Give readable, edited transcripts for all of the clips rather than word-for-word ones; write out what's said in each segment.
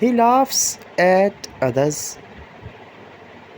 He laughs at others۔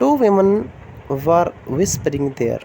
Two women were whispering there۔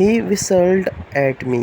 He whistled at me۔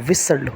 whistled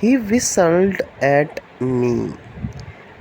He whistled at me۔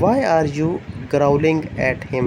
Why are you growling at him?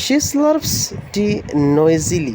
She slurps tea noisily۔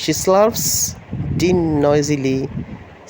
She slurps tea noisily۔